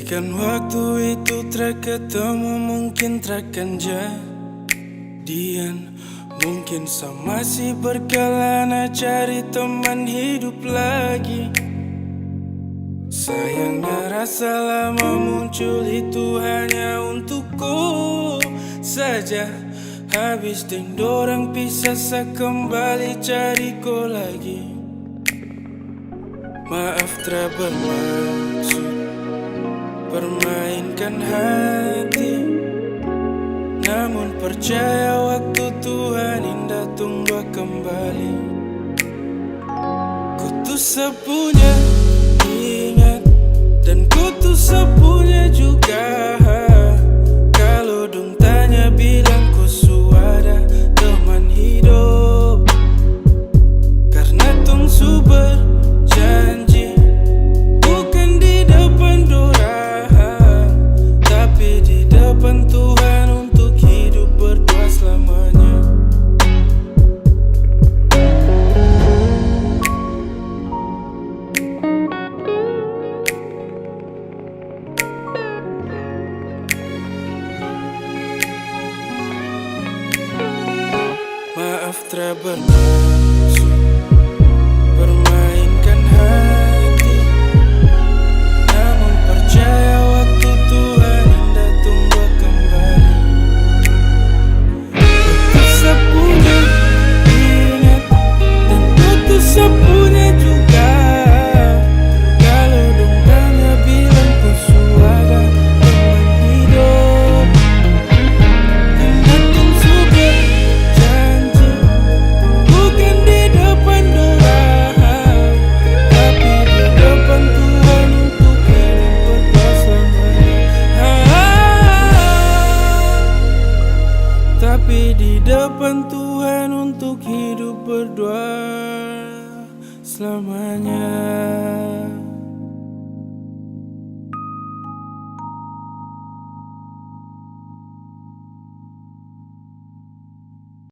Andaikan waktu itu tak ketemu, mungkin takkan jadian. Mungkin saya masih berkelana cari teman hidup lagi. Sayangnya rasa lama muncul itu hanya untukku saja. Habis dan dorang pisah, saya kembali cari kau lagi. Maaf tak bermaksud permainkan hati, namun percaya waktu Tuhan indah tunggu kembali. Ku tuh sepunya ingat, dan ku tuh sepunya juga. Kalau dong tanya bilang ku suada teman hidup, karena tong su berjanji bukan di depan dorang, tapi di depan Tuhan untuk hidup berdua selamanya. Maaf tak bermaksud permainkan hati, namun percaya waktu Tuhan indah tunggu kembali. Ku sepunya ingat, dan ku sepunya juga. Kalau dong tanya bilang ku suada teman hidup, karena tong su berjanji bukan di depan dorang, tapi di depan Tuhan untuk hidup berdua selamanya. Tapi di depan Tuhan untuk hidup berdua selamanya.